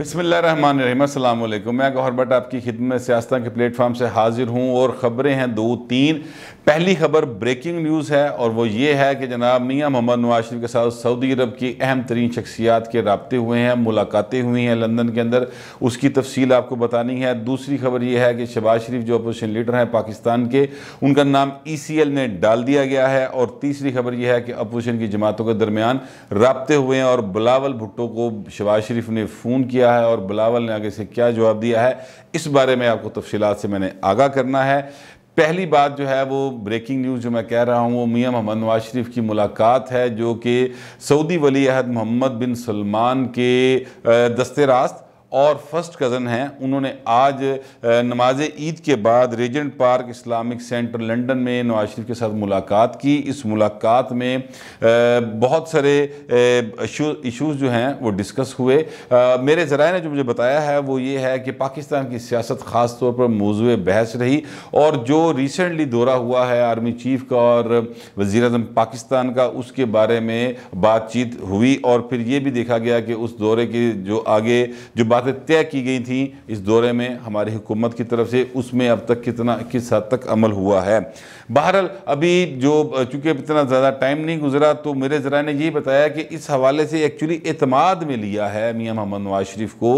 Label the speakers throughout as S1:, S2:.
S1: बिस्मिल्लाहिर्रहमानिर्रहीम, अस्सलाम वालेकुम। मैं गौहर भट्ट आपकी खिदमत में सियासत के प्लेटफॉर्म से हाजिर हूँ और ख़बरें हैं दो तीन। पहली खबर ब्रेकिंग न्यूज़ है और वो ये है कि जनाब मियाँ मोहम्मद नवाज शरीफ के साथ सऊदी अरब की अहम तरीन शख्सियात के रब्ते हुए हैं, मुलाकातें हुई हैं लंदन के अंदर। उसकी तफसील आपको बतानी है। दूसरी खबर ये है कि शहबाज शरीफ जो अपोजिशन लीडर हैं पाकिस्तान के, उनका नाम ECL ने डाल दिया गया है। और तीसरी खबर यह है कि अपोजिशन की जमातों के दरमियान रब्ते हुए हैं और बिलावल भुट्टो को शहबाज शरीफ ने फ़ोन किया है और बिलावल ने आगे से क्या जवाब दिया है, इस बारे में आपको तफसीलात से मैंने आगाह करना है। पहली बात जो है वो ब्रेकिंग न्यूज़ जो मैं कह रहा हूँ वो मियाँ मोहम्मद नवाज शरीफ की मुलाकात है, जो कि सऊदी वली अहद मोहम्मद बिन सलमान के दस्ते रास्त और फर्स्ट कज़न हैं। उन्होंने आज नमाज ईद के बाद Regent park Islamic centre London में नवाज शरीफ के साथ मुलाकात की। इस मुलाकात में बहुत सारे इशूज़ जो हैं वो डिस्कस हुए। मेरे ज़राए ने जो मुझे बताया है वो ये है कि पाकिस्तान की सियासत ख़ास तौर पर मौज़ूए बहस रही और जो रिसेंटली दौरा हुआ है आर्मी चीफ का और वज़ीर-ए-आज़म पाकिस्तान का, उसके बारे में बातचीत हुई और फिर ये भी देखा गया कि उस दौरे की जो आगे जो बातें तय की गई थी इस दौरे में हमारी हुकूमत की तरफ से, उसमें अब तक किस हद तक अमल हुआ है। बहरहाल अभी जो चूँकि इतना ज़्यादा टाइम नहीं गुजरा तो मेरे ज़रा ने ये बताया कि इस हवाले से एक्चुअली एतमाद में लिया है मियाँ मोहम्मद नवाज शरीफ को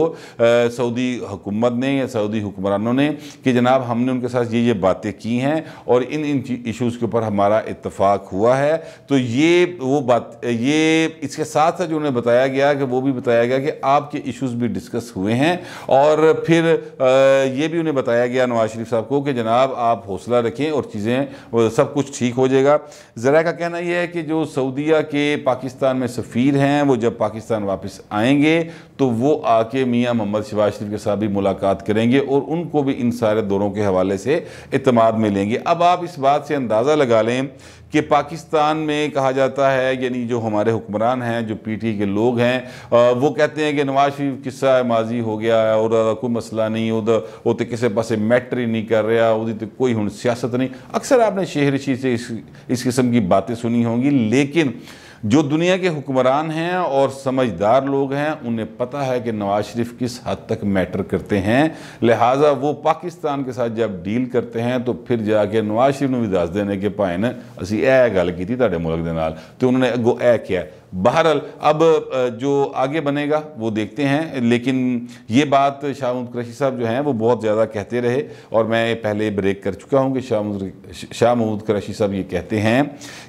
S1: सऊदी हुकूमत ने या सऊदी हुक्मरानों ने कि जनाब हमने उनके साथ ये बातें की हैं और इन इशूज़ के ऊपर हमारा इत्तफाक हुआ है। तो ये वो बात, ये इसके साथ साथ जो उन्हें बताया गया कि वो भी बताया गया कि आपके इशूज़ भी डिस्कस हुए हैं और फिर ये भी उन्हें बताया गया नवाज शरीफ साहब को कि जनाब आप हौसला रखें और चीज़ें सब कुछ ठीक हो जाएगा। ज़रा का कहना यह है कि जो सऊदीया के पाकिस्तान में सफ़ीर हैं वो जब पाकिस्तान वापस आएंगे तो वो आके मियाँ मोहम्मद शहबाज शरीफ के साथ भी मुलाकात करेंगे और उनको भी इन सारे दौरों के हवाले से इत्मीनान मिलेंगे। अब आप इस बात से अंदाज़ा लगा लें कि पाकिस्तान में कहा जाता है, यानी जो हमारे हुक्मरान हैं, जो PTI के लोग हैं, वो कहते हैं कि नवाज शरीफ किस्सा माजी हो गया है और कोई मसला नहीं, वो तो किसी पासे मैटर ही नहीं कर रहा, वो तो कोई हुण सियासत नहीं। अक्सर आपने शहरशी से इस किस्म की बातें सुनी होंगी, लेकिन जो दुनिया के हुक्मरान हैं और समझदार लोग हैं उन्हें पता है कि नवाज शरीफ किस हद तक मैटर करते हैं। लिहाजा वो पाकिस्तान के साथ जब डील करते हैं तो फिर जाके नवाज शरीफ ने भी दस देने के भाई ने असी ए गल की थी तुहाडे मुल्क दे नाल तो उन्होंने अगों ए किया। बहरहाल अब जो आगे बनेगा वो देखते हैं, लेकिन ये बात शाह महमूद कुरैशी साहब जो हैं वो बहुत ज़्यादा कहते रहे और मैं पहले ब्रेक कर चुका हूँ कि शाह महमूद कुरैशी साहब ये कहते हैं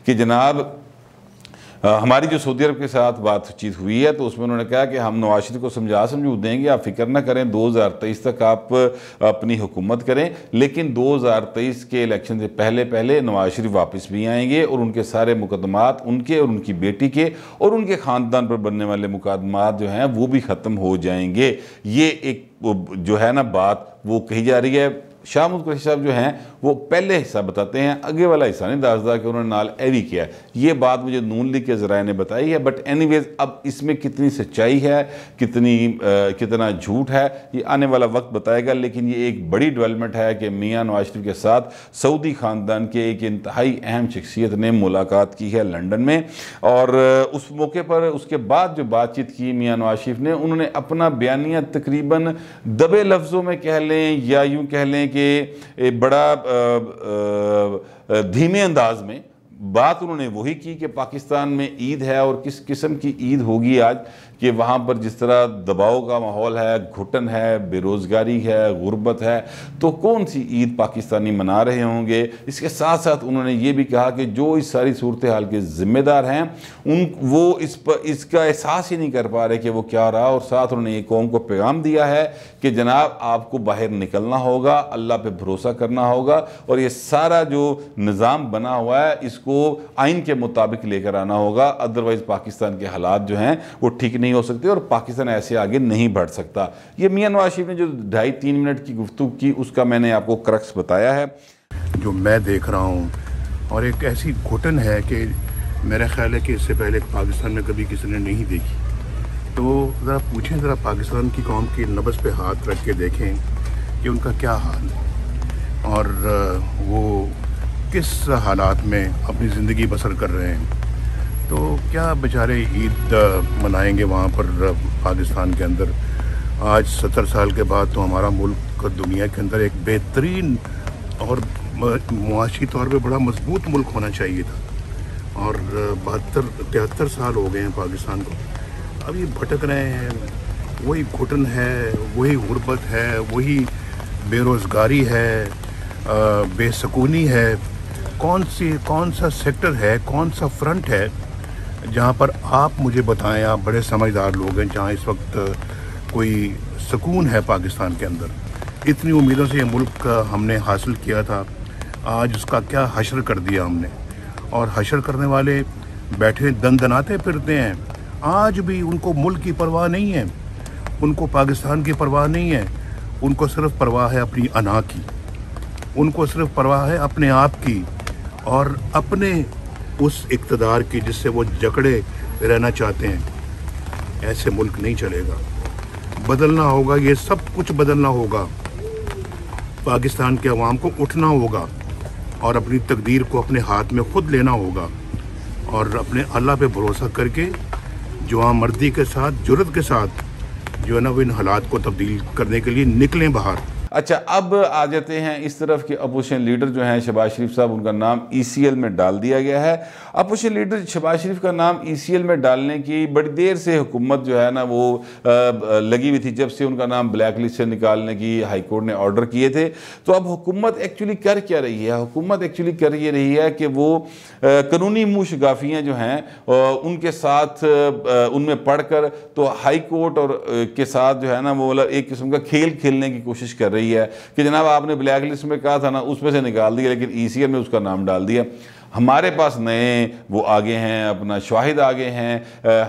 S1: कि जनाब हमारी जो सऊदी अरब के साथ बातचीत हुई है तो उसमें उन्होंने कहा कि हम नवाज शरीफ को समझू देंगे, आप फिक्र ना करें, 2023 तक आप अपनी हुकूमत करें, लेकिन 2023 के इलेक्शन से पहले पहले नवाज शरीफ वापस भी आएंगे और उनके सारे मुकदमात उनके और उनकी बेटी के और उनके ख़ानदान पर बनने वाले मुकदमात जो हैं वो भी ख़त्म हो जाएंगे। ये एक जो है ना बात वो कही जा रही है। शाह महमूद कुरैशी साहब जो हैं वो पहले हिस्सा बताते हैं, आगे वाला हिस्सा नहीं दसदा कि उन्होंने नाल ए भी किया। ये बात मुझे नून लीग के ज़राए ने बताई है, बट एनीवेज अब इसमें कितनी सच्चाई है, कितना झूठ है, ये आने वाला वक्त बताएगा। लेकिन ये एक बड़ी डेवलपमेंट है कि मियाँ नवाज शरीफ के साथ सऊदी ख़ानदान के एक इंतहाई अहम शख्सियत ने मुलाकात की है लंदन में और उस मौके पर उसके बाद जो बातचीत की मियाँ नवाज शरीफ ने, उन्होंने अपना बयानिया तकरीबन दबे लफ्ज़ों में कह लें या यूँ कह लें कि बड़ा धीमे अंदाज में बात उन्होंने वही की कि पाकिस्तान में ईद है और किस किस्म की ईद होगी आज, कि वहाँ पर जिस तरह दबाव का माहौल है, घुटन है, बेरोज़गारी है, गुर्बत है, तो कौन सी ईद पाकिस्तानी मना रहे होंगे। इसके साथ साथ उन्होंने ये भी कहा कि जो इस सारी सूरत हाल के ज़िम्मेदार हैं वो इसका एहसास ही नहीं कर पा रहे कि वो क्या रहा। और साथ उन्होंने एक कौम को पैगाम दिया है कि जनाब आपको बाहर निकलना होगा, अल्लाह पे भरोसा करना होगा और ये सारा जो निज़ाम बना हुआ है इसको आइन के मुताबिक लेकर आना होगा, अदरवाइज़ पाकिस्तान के हालात जो हैं वो ठीक नहीं हो सकते और पाकिस्तान ऐसे आगे नहीं बढ़ सकता। ये मियाँ नवाज शरीफ ने जो 2.5-3 मिनट की गुफ्तगू की उसका मैंने आपको क्रक्स बताया है
S2: जो मैं देख रहा हूँ। और एक ऐसी घुटन है कि मेरा ख्याल है कि इससे पहले पाकिस्तान में कभी किसी ने नहीं देखी। तो ज़रा पूछें, ज़रा पाकिस्तान की कौम की नब्ज़ पे हाथ रख के देखें कि उनका क्या हाल है और वो किस हालात में अपनी ज़िंदगी बसर कर रहे हैं। तो क्या बेचारे ईद मनाएंगे वहाँ पर पाकिस्तान के अंदर आज 70 साल के बाद तो हमारा मुल्क दुनिया के अंदर एक बेहतरीन और मुआशी तौर पे बड़ा मजबूत मुल्क होना चाहिए था। और 72-73 साल हो गए हैं पाकिस्तान को, अब ये भटक रहे हैं। वही घुटन है, वही गुर्बत है, वही बेरोज़गारी है, बेसकूनी है। कौन सा सेक्टर है, कौन सा फ्रंट है जहाँ पर आप मुझे बताएं, आप बड़े समझदार लोग हैं, जहाँ इस वक्त कोई सुकून है पाकिस्तान के अंदर। इतनी उम्मीदों से ये मुल्क हमने हासिल किया था, आज उसका क्या हशर कर दिया हमने। और हशर करने वाले बैठे दनदनाते फिरते हैं। आज भी उनको मुल्क की परवाह नहीं है, उनको पाकिस्तान की परवाह नहीं है, उनको सिर्फ परवाह है अपनी अना की, उनको सिर्फ परवाह है अपने आप की और अपने उस इक़्तिदार की जिससे वो जकड़े रहना चाहते हैं। ऐसे मुल्क नहीं चलेगा, बदलना होगा, ये सब कुछ बदलना होगा। पाकिस्तान के अवाम को उठना होगा और अपनी तकदीर को अपने हाथ में खुद लेना होगा और अपने अल्लाह पे भरोसा करके जुआमर्दी के साथ, जुर्रत के साथ जो है ना, वो इन हालात को तब्दील करने के लिए निकलें बाहर।
S1: अच्छा, अब आ जाते हैं इस तरफ के अपोजिशन लीडर जो हैं शहबाज शरीफ साहब, उनका नाम ECL में डाल दिया गया है। अपोजिशन लीडर शहबाज शरीफ का नाम ECL में डालने की बड़ी देर से हुकूमत जो है ना वो लगी हुई थी, जब से उनका नाम ब्लैक लिस्ट से निकालने की हाई कोर्ट ने ऑर्डर किए थे। तो अब हुकूमत एक्चुअली कर क्या रही है? हुकूमत एक्चुअली कर ये रही है कि वो कानूनी मुशगाफियाँ जो हैं उनके साथ उनमें पढ़कर तो हाई कोर्ट और के साथ जो है ना वो एक किस्म का खेल खेलने की कोशिश कर रही है कि जनाब आपने ब्लैक लिस्ट में कहा था ना, उसमें से निकाल दिया, लेकिन ECL में उसका नाम डाल दिया। हमारे पास नए वो आगे हैं, अपना शाहिद आगे हैं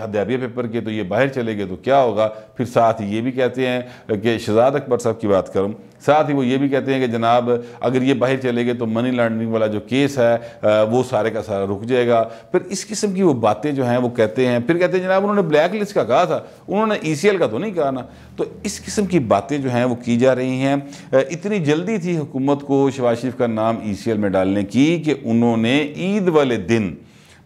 S1: हदैबिया पेपर के, तो ये बाहर चले गए तो क्या होगा। फिर साथ ही ये भी कहते हैं कि शहजाद अकबर साहब की बात करूँ, साथ ही वो ये भी कहते हैं कि जनाब अगर ये बाहर चले गए तो मनी लॉन्ड्रिंग वाला जो केस है वो सारे का सारा रुक जाएगा। फिर इस किस्म की वो बातें जो हैं वो कहते हैं। फिर कहते हैं जनाब उन्होंने ब्लैक लिस्ट का कहा था, उन्होंने ECL का तो नहीं कहा ना। तो इस किस्म की बातें जो हैं वो की जा रही हैं। इतनी जल्दी थी हुकूमत को शहबाज शरीफ का नाम ECL में डालने की कि उन्होंने ईद वाले दिन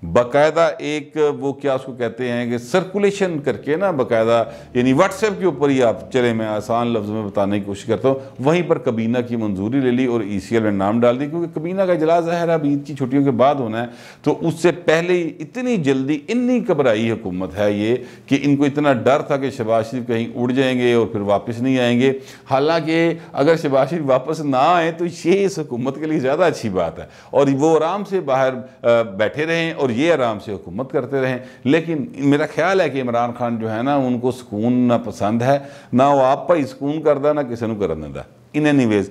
S1: बाकायदा एक वो क्या उसको कहते हैं कि सर्कुलेशन करके ना, बाकायदा यानी व्हाट्सएप के ऊपर ही आप चले, मैं आसान लफ्ज़ में बताने की कोशिश करता हूँ, वहीं पर कबीना की मंजूरी ले ली और ECL में नाम डाल दी। क्योंकि कबीना का इजलास ज़ाहिर अब ईद की छुट्टियों के बाद होना है, तो उससे पहले ही इतनी जल्दी इतनी घबराई हुकूमत है ये कि इनको इतना डर था कि शहबाज शरीफ कहीं उड़ जाएंगे और फिर वापस नहीं आएंगे। हालांकि अगर शहबाज शरीफ वापस ना आए तो ये इस हुकूमत के लिए ज़्यादा अच्छी बात है और वो आराम से बाहर बैठे रहें और ये आराम से हुकूमत करते रहें। लेकिन मेरा ख्याल है कि इमरान खान जो है ना, उनको सुकून ना पसंद है, ना वो आप पर सुकून करता, ना किसी को करने दा इन एनीवेज।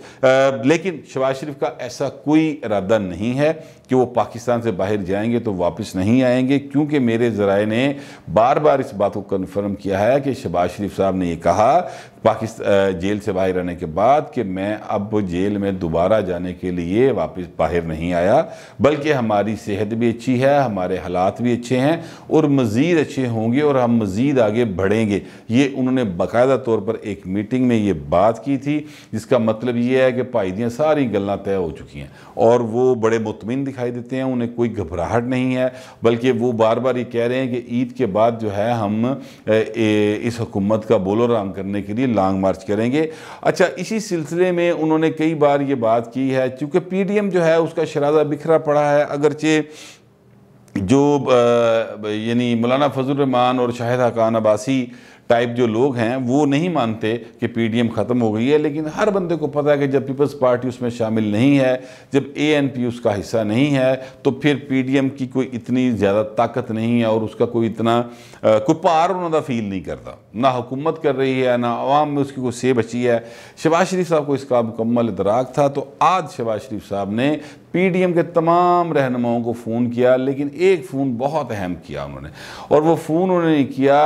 S1: लेकिन शहबाज शरीफ का ऐसा कोई इरादा नहीं है कि वो पाकिस्तान से बाहर जाएंगे तो वापस नहीं आएंगे, क्योंकि मेरे ज़राए ने बार बार इस बात को कन्फर्म किया है कि शहबाज शरीफ साहब ने ये कहा पाकिस्तान जेल से बाहर आने के बाद कि मैं अब जेल में दोबारा जाने के लिए वापस बाहर नहीं आया, बल्कि हमारी सेहत भी अच्छी है, हमारे हालात भी अच्छे हैं और मज़ीद अच्छे होंगे और हम मज़ीद आगे बढ़ेंगे। ये उन्होंने बाकायदा तौर पर एक मीटिंग में ये बात की थी, जिसका मतलब ये है कि भाई दियाँ सारी गल्लां तय हो चुकी हैं और वो बड़े मुतमिन दिखाई देते हैं, उन्हें कोई घबराहट नहीं है, बल्कि वो बार बार ये कह रहे हैं कि ईद के बाद जो है हम इस हुकूमत का बोलो राम करने के लिए लॉन्ग मार्च करेंगे। अच्छा, इसी सिलसिले में उन्होंने कई बार ये बात की है, चूँकि PDM जो है उसका शराजा बिखरा पड़ा है, अगरचे जो यानी मौलाना फजल रहमान और शाहिद हकान अब्बासी टाइप जो लोग हैं वो नहीं मानते कि PDM ख़त्म हो गई है, लेकिन हर बंदे को पता है कि जब पीपल्स पार्टी उसमें शामिल नहीं है, जब ANP उसका हिस्सा नहीं है, तो फिर PDM की कोई इतनी ज़्यादा ताकत नहीं है और उसका कोई इतना कोई पार उन्होंने फील नहीं करता, ना हुकूमत कर रही है ना आवाम में उसकी कोई से बची है। शहबाज शरीफ साहब को इसका मुकम्मल इदराक था, तो आज शहबाज शरीफ साहब ने PDM के तमाम रहनुमाओं को फ़ोन किया, लेकिन एक फ़ोन बहुत अहम किया उन्होंने, और वो फ़ोन उन्होंने किया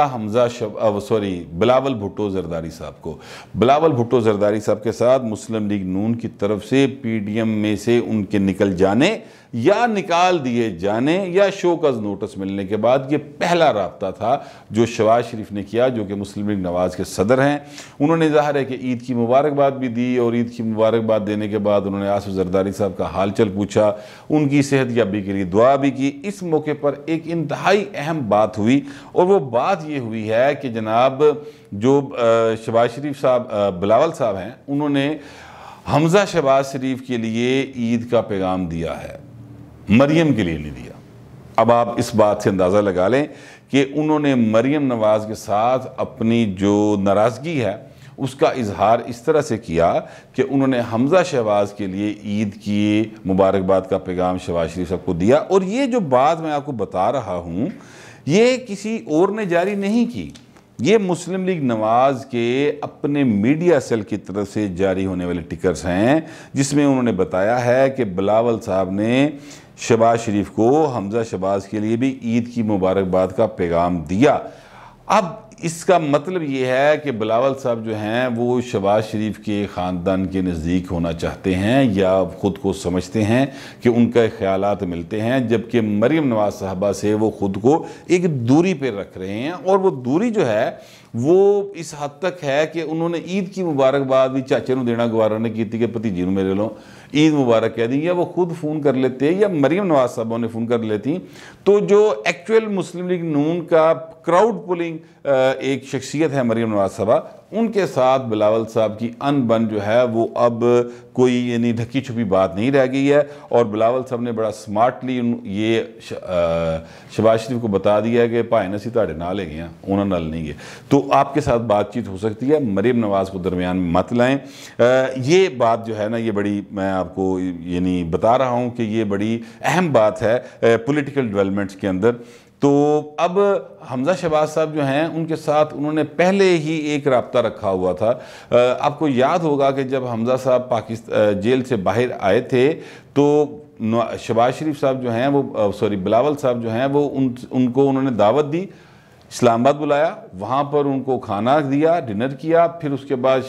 S1: बिलावल भुट्टो जरदारी साहब को। बिलावल भुट्टो जरदारी साहब के साथ मुस्लिम लीग नून की तरफ से PDM में से उनके निकल जाने या निकाल दिए जाने या शोकज नोटिस मिलने के बाद ये पहला राब्ता था जो शहबाज शरीफ ने किया, जो कि मुस्लिम लीग नवाज़ के सदर हैं। उन्होंने ज़ाहिर है कि ईद की मुबारकबाद भी दी और ईद की मुबारकबाद देने के बाद उन्होंने आसिफ जरदारी साहब का हाल चल पूछा, उनकी सेहतयाबी के लिए दुआ भी की। इस मौके पर एक इंतहाई अहम बात हुई और वो बात ये हुई है कि जनाब जनाब जो शहबाज शरीफ साहब बिलावल साहब हैं, उन्होंने हमज़ा शहबाज शरीफ के लिए ईद का पैगाम दिया है, मरियम के लिए नहीं दिया। अब आप इस बात से अंदाज़ा लगा लें कि उन्होंने मरियम नवाज़ के साथ अपनी जो नाराज़गी है उसका इजहार इस तरह से किया कि उन्होंने हमज़ा शहबाज के लिए ईद की मुबारकबाद का पैगाम शहबाज शरीफ साहब को दिया। और ये जो बात मैं आपको बता रहा हूँ, ये किसी और ने जारी नहीं की, ये मुस्लिम लीग नवाज़ के अपने मीडिया सेल की तरफ से जारी होने वाले टिकर्स हैं, जिसमें उन्होंने बताया है कि बिलावल साहब ने शहबाज शरीफ को हमज़ा शहबाज के लिए भी ईद की मुबारकबाद का पैगाम दिया। अब इसका मतलब ये है कि बिलावल साहब जो हैं वो शहबाज शरीफ के ख़ानदान के नज़दीक होना चाहते हैं या ख़ुद को समझते हैं कि उनके ख़यालात मिलते हैं, जबकि मरियम नवाज़ साहबा से वो ख़ुद को एक दूरी पर रख रहे हैं। और वो दूरी जो है वो इस हद तक है कि उन्होंने ईद की मुबारकबाद भी चाचे नूं देना गवारा ने की कि भतीजी नूं मेरे लो ईद मुबारक कह दी, या वो खुद फ़ोन कर लेते या मरियम नवाज साहबों ने फ़ोन कर लेती। तो जो एक्चुअल मुस्लिम लीग नून का क्राउड पुलिंग एक शख्सियत है मरियम नवाज साहबा, उनके साथ बिलावल साहब की अनबन जो है वो अब कोई यानी ढकी छुपी बात नहीं रह गई है। और बिलावल साहब ने बड़ा स्मार्टली ये शहबाज शरीफ को बता दिया कि भाई नसी ताड़े नाल है गए, उन्होंने नाल नहीं गए, तो आपके साथ बातचीत हो सकती है, मरियम नवाज़ को दरमियान में मत लाएं। ये बात जो है ना, ये बड़ी मैं आपको यानी बता रहा हूँ कि ये बड़ी अहम बात है पॉलिटिकल डेवलपमेंट्स के अंदर। तो अब हमज़ा शहबाज साहब जो हैं उनके साथ उन्होंने पहले ही एक रब्ता रखा हुआ था। आपको याद होगा कि जब हमज़ा साहब पाकिस्तान जेल से बाहर आए थे तो शहबाज शरीफ साहब जो हैं वो बिलावल साहब जो हैं वो उनको उन्होंने दावत दी, इस्लामाबाद बुलाया, वहाँ पर उनको खाना दिया, डिनर किया। फिर उसके बाद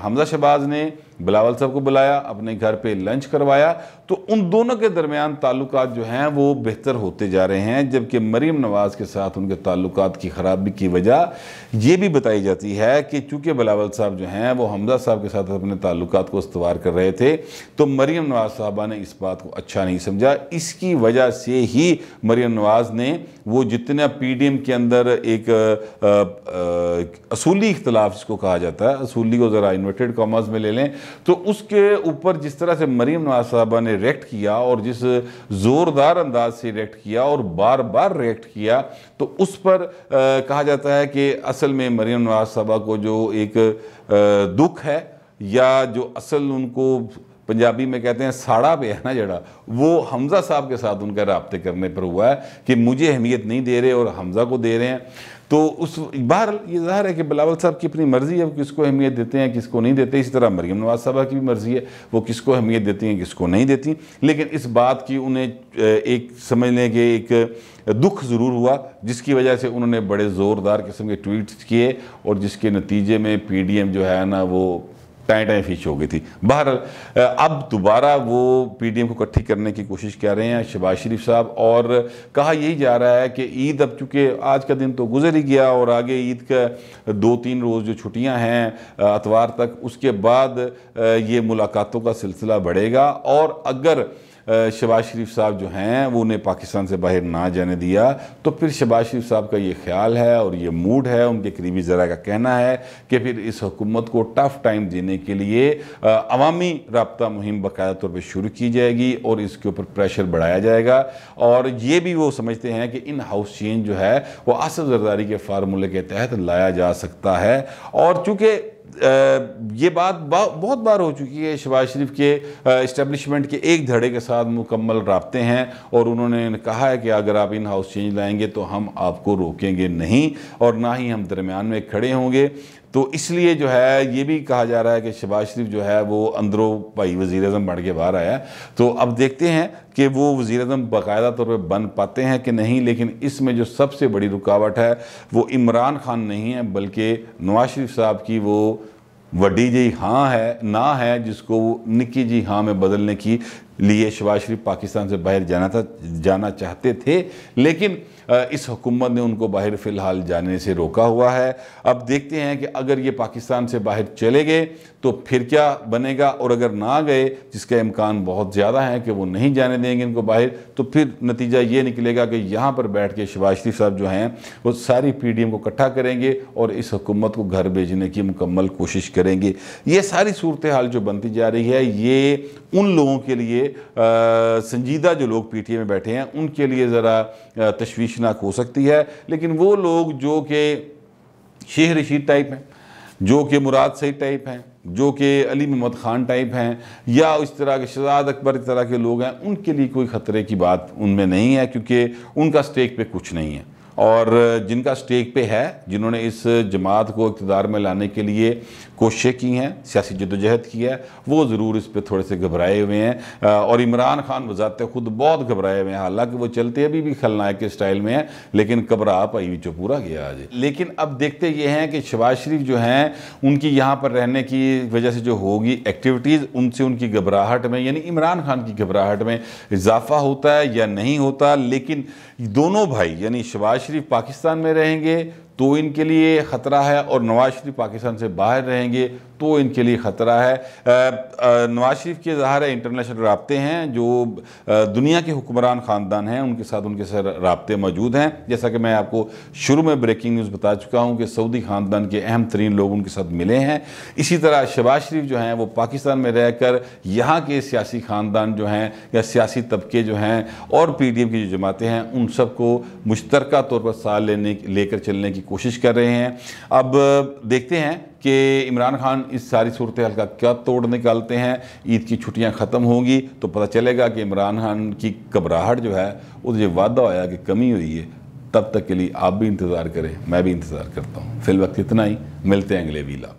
S1: हमज़ा शहबाज ने बिलावल साहब को बुलाया, अपने घर पे लंच करवाया। तो उन दोनों के दरमियान ताल्लुकात जो हैं वो बेहतर होते जा रहे हैं, जबकि मरियम नवाज़ के साथ उनके ताल्लुकात की ख़राबी की वजह ये भी बताई जाती है कि चूँकि बिलावल साहब जो हैं वो हमज़ा साहब के साथ अपने ताल्लुकात को इस्तवार कर रहे थे, तो मरियम नवाज़ साहबा ने इस बात को अच्छा नहीं समझा। इसकी वजह से ही मरियम नवाज़ ने वो जितना PDM के अंदर एक असूली इख्तलाफ जिसको कहा जाता है, असूली को ज़रा इन्वर्टेड कॉमर्स में ले लें, तो उसके ऊपर जिस तरह से मरियम नवाज़ साहबा ने रिएक्ट किया और जिस ज़ोरदार अंदाज से रिएक्ट किया और बार बार रिएक्ट किया, तो उस पर कहा जाता है कि असल में मरियम नवाज़ साहबा को जो एक दुख है या जो असल उनको पंजाबी में कहते हैं साड़ा पे है ना जड़ा, वो हमज़ा साहब के साथ उनका राब्ते करने पर हुआ है कि मुझे अहमियत नहीं दे रहे और हमज़ा को दे रहे हैं। तो उस बार ये ज़ाहिर है कि बिलावल साहब की अपनी मर्ज़ी है, वो किसको अहमियत देते हैं किसको नहीं देते। इसी तरह मरियम नवाज़ साहबा की भी मर्ज़ी है, वो किसको अहमियत देती हैं किसको नहीं देती। लेकिन इस बात की उन्हें एक समझ लें कि एक दुख ज़रूर हुआ, जिसकी वजह से उन्होंने बड़े ज़ोरदार किस्म के ट्वीट्स किए और जिसके नतीजे में PDM जो है ना वो टाइम फिश हो गई थी। बहरहाल अब दोबारा वो PDM को इकट्ठी करने की कोशिश कर रहे हैं शहबाज शरीफ साहब, और कहा यही जा रहा है कि ईद अब चूँकि आज का दिन तो गुजर ही गया और आगे ईद का 2-3 रोज़ जो छुट्टियां हैं अतवार तक, उसके बाद ये मुलाकातों का सिलसिला बढ़ेगा। और अगर शहबाज शरीफ साहब जो हैं वो उन्हें पाकिस्तान से बाहर ना जाने दिया, तो फिर शहबाज शरीफ साहब का ये ख्याल है और ये मूड है, उनके करीबी ज़रा का कहना है कि फिर इस हुकूमत को टफ़ टाइम देने के लिए अवामी राब्ता मुहिम बाकायदा तौर पर शुरू की जाएगी और इसके ऊपर प्रेशर बढ़ाया जाएगा। और ये भी वो समझते हैं कि इन हाउस चेंज जो है वो आसिफ जरदारी के फार्मूले के तहत लाया जा सकता है। और चूँकि ये बात बहुत बार हो चुकी है, शहबाज शरीफ के इस्टेब्लिशमेंट के एक धड़े के साथ मुकम्मल राब्ते हैं और उन्होंने कहा है कि अगर आप इन हाउस चेंज लाएंगे तो हम आपको रोकेंगे नहीं और ना ही हम दरमियान में खड़े होंगे। तो इसलिए जो है ये भी कहा जा रहा है कि शहबाज शरीफ जो है वो अंदरों भाई वज़ीर-ए-आज़म बन के बाहर आया। तो अब देखते हैं कि वो वज़ीर-ए-आज़म बाकायदा तौर पर बन पाते हैं कि नहीं। लेकिन इसमें जो सबसे बड़ी रुकावट है वो इमरान खान नहीं है, बल्कि नवाज शरीफ साहब की वो वड्डी जी हाँ है ना है, जिसको निक्की जी हाँ में बदलने की लिए शहबाज शरीफ पाकिस्तान से बाहर जाना चाहते थे, लेकिन इस हुकूमत ने उनको बाहर फ़िलहाल जाने से रोका हुआ है। अब देखते हैं कि अगर ये पाकिस्तान से बाहर चले गए तो फिर क्या बनेगा, और अगर ना गए, जिसका इम्कान बहुत ज़्यादा है कि वो नहीं जाने देंगे इनको बाहर, तो फिर नतीजा ये निकलेगा कि यहाँ पर बैठ के शहबाज शरीफ साहब जो हैं वो सारी PDM को इकट्ठा करेंगे और इस हुकूमत को घर भेजने की मुकम्मल कोशिश करेंगे। ये सारी सूरत हाल जो बनती जा रही है, ये उन लोगों के लिए संजीदा जो लोग PTI में बैठे हैं उनके लिए ज़रा तशवीशनाक हो सकती है। लेकिन वो लोग जो कि शेख रशीद टाइप हैं, जो कि मुराद सईद टाइप हैं, जो कि अली मोहम्मद ख़ान टाइप हैं, या इस तरह के शहजाद अकबर इस तरह के लोग हैं, उनके लिए कोई ख़तरे की बात उनमें नहीं है, क्योंकि उनका स्टेक पे कुछ नहीं है। और जिनका स्टेक पे है, जिन्होंने इस जमात को इक़्तिदार में लाने के लिए कोशिशें की हैं, सियासी जद्दोजहद की है, वो ज़रूर इस पे थोड़े से घबराए हुए हैं। और इमरान खान वज़ाते खुद बहुत घबराए हुए हैं, हालांकि वो चलते अभी भी खलनायक के स्टाइल में है, लेकिन घबरा पाई जो पूरा गया आज। लेकिन अब देखते ये हैं कि शहबाज शरीफ जो हैं उनकी यहाँ पर रहने की वजह से जो होगी एक्टिविटीज़, उनसे उनकी घबराहट में, यानी इमरान खान की घबराहट में इजाफा होता है या नहीं होता। लेकिन दोनों भाई यानी शहबाज शरीफ पाकिस्तान में रहेंगे तो इनके लिए ख़तरा है, और नवाज शरीफ पाकिस्तान से बाहर रहेंगे तो इनके लिए ख़तरा है। नवाज शरीफ के ज़ाहिर है इंटरनेशनल राब्ते हैं, जो दुनिया के हुक्मरान ख़ानदान हैं उनके साथ राब्ते मौजूद हैं। जैसा कि मैं आपको शुरू में ब्रेकिंग न्यूज़ बता चुका हूँ कि सऊदी ख़ानदान के अहम तरीन लोग उनके साथ मिले हैं। इसी तरह शहबाज शरीफ जो हैं वो पाकिस्तान में रहकर यहाँ के सियासी ख़ानदान जो हैं या सियासी तबके जो हैं और PDM की जो जमातें हैं उन सबको मुश्तरका तौर पर साथ लेकर चलने की कोशिश कर रहे हैं। अब देखते हैं कि इमरान खान इस सारी सूरत हाल का क्या तोड़ निकालते हैं। ईद की छुट्टियां ख़त्म होंगी तो पता चलेगा कि इमरान खान की घबराहट जो है वो जो वादा होया कि कमी हुई है। तब तक के लिए आप भी इंतज़ार करें, मैं भी इंतज़ार करता हूँ। फिल वक्त इतना ही, मिलते हैं अगले वीला।